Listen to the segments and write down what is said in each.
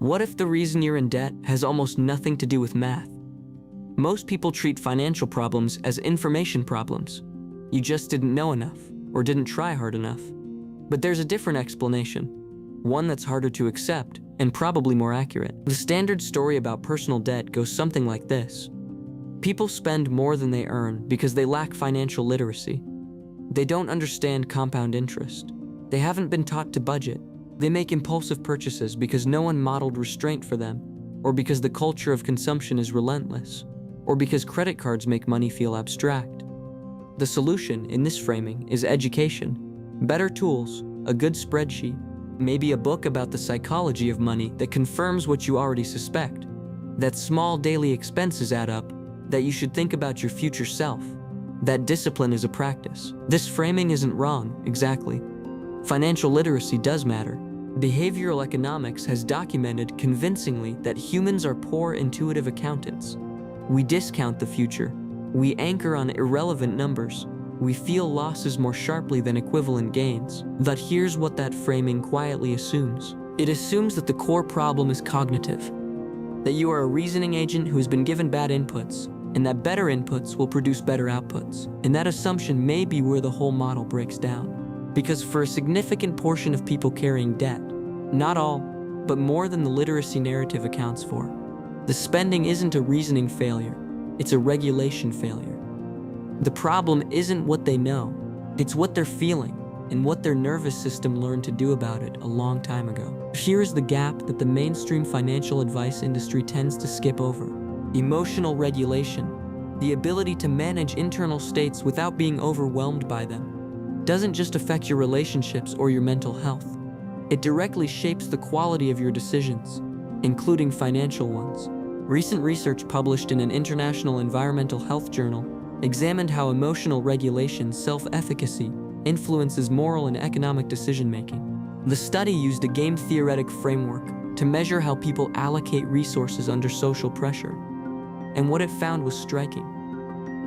What if the reason you're in debt has almost nothing to do with math? Most people treat financial problems as information problems. You just didn't know enough, or didn't try hard enough. But there's a different explanation, one that's harder to accept, and probably more accurate. The standard story about personal debt goes something like this. People spend more than they earn because they lack financial literacy. They don't understand compound interest. They haven't been taught to budget. They make impulsive purchases because no one modeled restraint for them, or because the culture of consumption is relentless, or because credit cards make money feel abstract. The solution in this framing is education. Better tools, a good spreadsheet, maybe a book about the psychology of money that confirms what you already suspect, that small daily expenses add up, that you should think about your future self, that discipline is a practice. This framing isn't wrong, exactly. Financial literacy does matter. Behavioral economics has documented convincingly that humans are poor intuitive accountants. We discount the future. We anchor on irrelevant numbers. We feel losses more sharply than equivalent gains. But here's what that framing quietly assumes. It assumes that the core problem is cognitive, that you are a reasoning agent who has been given bad inputs, and that better inputs will produce better outputs. And that assumption may be where the whole model breaks down. Because for a significant portion of people carrying debt, not all, but more than the literacy narrative accounts for, the spending isn't a reasoning failure, it's a regulation failure. The problem isn't what they know, it's what they're feeling and what their nervous system learned to do about it a long time ago. Here's the gap that the mainstream financial advice industry tends to skip over. Emotional regulation, the ability to manage internal states without being overwhelmed by them, doesn't just affect your relationships or your mental health. It directly shapes the quality of your decisions, including financial ones. Recent research published in an international environmental health journal examined how emotional regulation, self-efficacy, influences moral and economic decision-making. The study used a game theoretic framework to measure how people allocate resources under social pressure. And what it found was striking.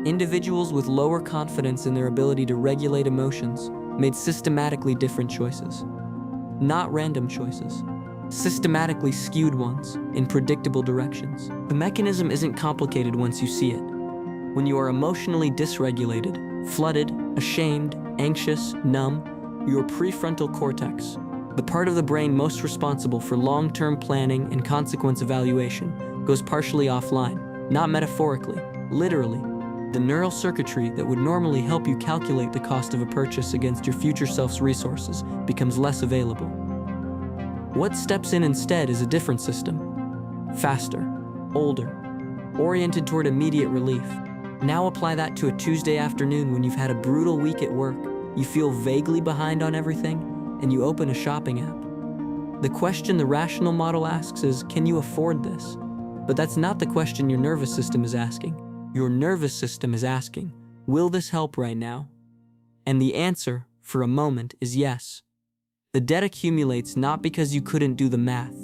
Individuals with lower confidence in their ability to regulate emotions made systematically different choices. Not random choices, systematically skewed ones in predictable directions. The mechanism isn't complicated once you see it. When you are emotionally dysregulated, flooded, ashamed, anxious, numb, your prefrontal cortex, the part of the brain most responsible for long-term planning and consequence evaluation, goes partially offline, not metaphorically, literally. The neural circuitry that would normally help you calculate the cost of a purchase against your future self's resources becomes less available. What steps in instead is a different system. Faster, older, oriented toward immediate relief. Now apply that to a Tuesday afternoon when you've had a brutal week at work, you feel vaguely behind on everything, and you open a shopping app. The question the rational model asks is, can you afford this? But that's not the question your nervous system is asking. Your nervous system is asking, will this help right now? And the answer, for a moment, is yes. The debt accumulates not because you couldn't do the math.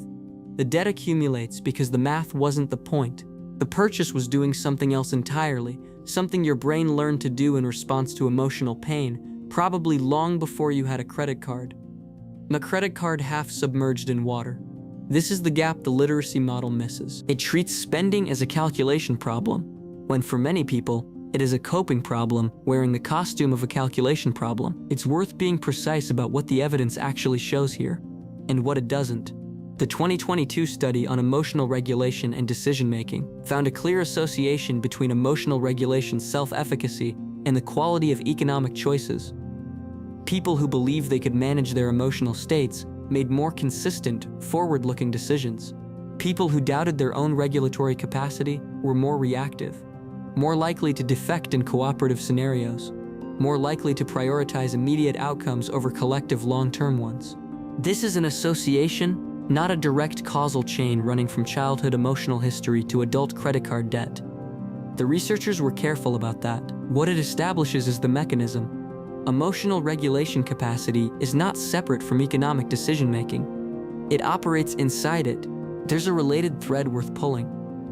The debt accumulates because the math wasn't the point. The purchase was doing something else entirely, something your brain learned to do in response to emotional pain, probably long before you had a credit card. A credit card half submerged in water. This is the gap the literacy model misses. It treats spending as a calculation problem, when for many people, it is a coping problem wearing the costume of a calculation problem. It's worth being precise about what the evidence actually shows here, and what it doesn't. The 2022 study on emotional regulation and decision-making found a clear association between emotional regulation, self-efficacy, and the quality of economic choices. People who believed they could manage their emotional states made more consistent, forward-looking decisions. People who doubted their own regulatory capacity were more reactive, more likely to defect in cooperative scenarios, more likely to prioritize immediate outcomes over collective long-term ones. This is an association, not a direct causal chain running from childhood emotional history to adult credit card debt. The researchers were careful about that. What it establishes is the mechanism. Emotional regulation capacity is not separate from economic decision-making. It operates inside it. There's a related thread worth pulling.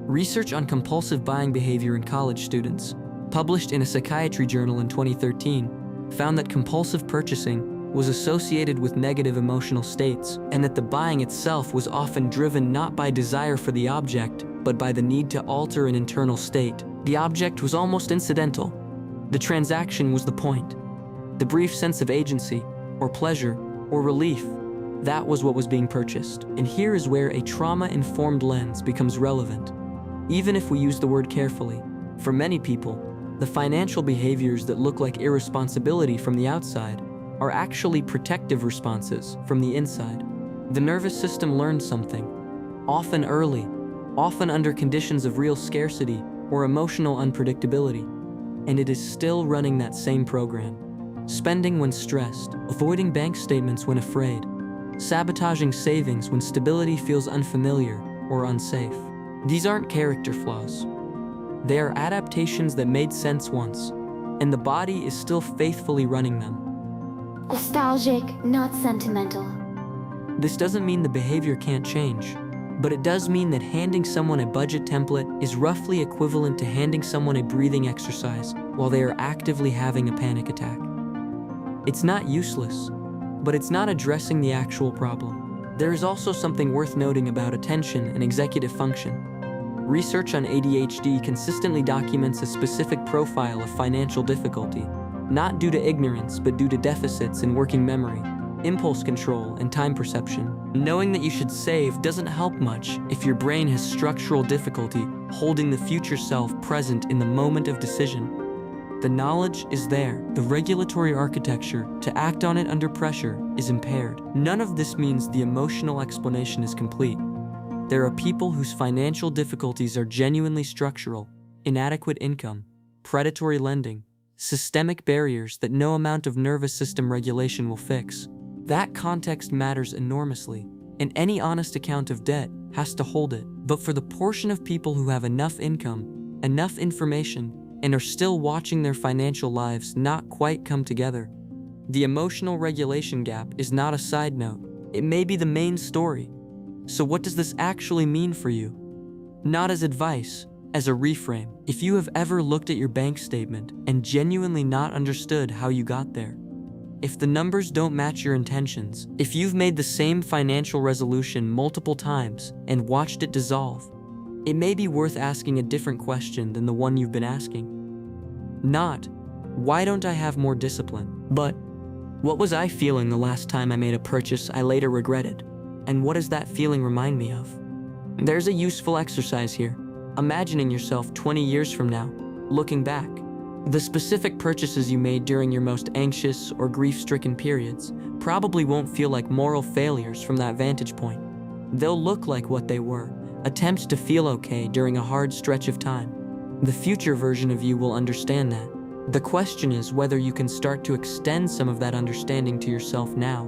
Research on compulsive buying behavior in college students, published in a psychiatry journal in 2013, found that compulsive purchasing, was associated with negative emotional states, and that the buying itself was often driven not by desire for the object, but by the need to alter an internal state. The object was almost incidental. The transaction was the point. The brief sense of agency, or pleasure, or relief, that was what was being purchased. And here is where a trauma-informed lens becomes relevant. Even if we use the word carefully, for many people, the financial behaviors that look like irresponsibility from the outside are actually protective responses from the inside. The nervous system learns something, often early, often under conditions of real scarcity or emotional unpredictability, and it is still running that same program. Spending when stressed, avoiding bank statements when afraid, sabotaging savings when stability feels unfamiliar or unsafe. These aren't character flaws. They are adaptations that made sense once, and the body is still faithfully running them. Nostalgic, not sentimental. This doesn't mean the behavior can't change, but it does mean that handing someone a budget template is roughly equivalent to handing someone a breathing exercise while they are actively having a panic attack. It's not useless, but it's not addressing the actual problem. There is also something worth noting about attention and executive function. Research on ADHD consistently documents a specific profile of financial difficulty, not due to ignorance, but due to deficits in working memory, impulse control, and time perception. Knowing that you should save doesn't help much if your brain has structural difficulty holding the future self present in the moment of decision. The knowledge is there. The regulatory architecture to act on it under pressure is impaired. None of this means the emotional explanation is complete. There are people whose financial difficulties are genuinely structural: inadequate income, predatory lending, systemic barriers that no amount of nervous system regulation will fix. That context matters enormously, and any honest account of debt has to hold it. But for the portion of people who have enough income, enough information, and are still watching their financial lives not quite come together, the emotional regulation gap is not a side note. It may be the main story. So what does this actually mean for you? Not as advice, as a reframe. If you have ever looked at your bank statement and genuinely not understood how you got there, if the numbers don't match your intentions, if you've made the same financial resolution multiple times and watched it dissolve, it may be worth asking a different question than the one you've been asking. Not, why don't I have more discipline? But, what was I feeling the last time I made a purchase I later regretted? And what does that feeling remind me of? There's a useful exercise here. Imagining yourself 20 years from now, looking back. The specific purchases you made during your most anxious or grief-stricken periods probably won't feel like moral failures from that vantage point. They'll look like what they were, attempts to feel okay during a hard stretch of time. The future version of you will understand that. The question is whether you can start to extend some of that understanding to yourself now,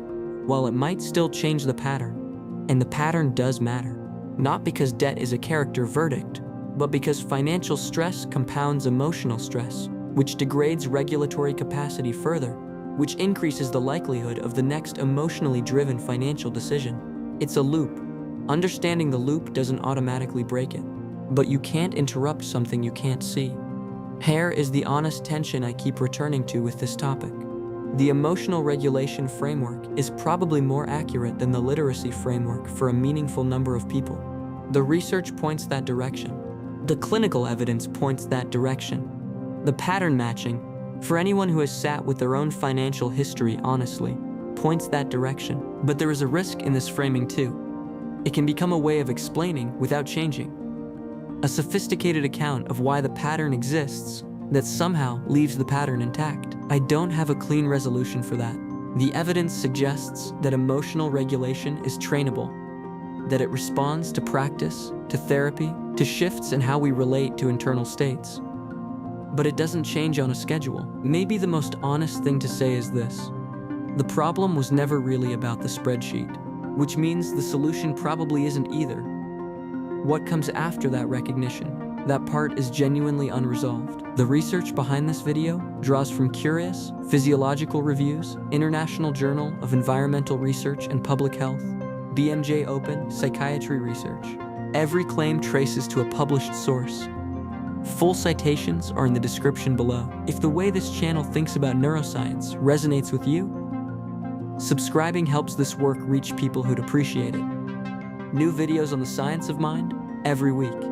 while it might still change the pattern. And the pattern does matter, not because debt is a character verdict, but because financial stress compounds emotional stress, which degrades regulatory capacity further, which increases the likelihood of the next emotionally driven financial decision. It's a loop. Understanding the loop doesn't automatically break it, but you can't interrupt something you can't see. Here is the honest tension I keep returning to with this topic. The emotional regulation framework is probably more accurate than the literacy framework for a meaningful number of people. The research points that direction. The clinical evidence points that direction. The pattern matching, for anyone who has sat with their own financial history honestly, points that direction. But there is a risk in this framing too. It can become a way of explaining without changing. A sophisticated account of why the pattern exists that somehow leaves the pattern intact. I don't have a clean resolution for that. The evidence suggests that emotional regulation is trainable, that it responds to practice, to therapy, to shifts in how we relate to internal states. But it doesn't change on a schedule. Maybe the most honest thing to say is this: the problem was never really about the spreadsheet, which means the solution probably isn't either. What comes after that recognition? That part is genuinely unresolved. The research behind this video draws from Curious, Physiological Reviews, International Journal of Environmental Research and Public Health, BMJ Open, Psychiatry Research. Every claim traces to a published source. Full citations are in the description below. If the way this channel thinks about neuroscience resonates with you, Subscribing helps this work reach people who'd appreciate it. New videos on the science of mind every week.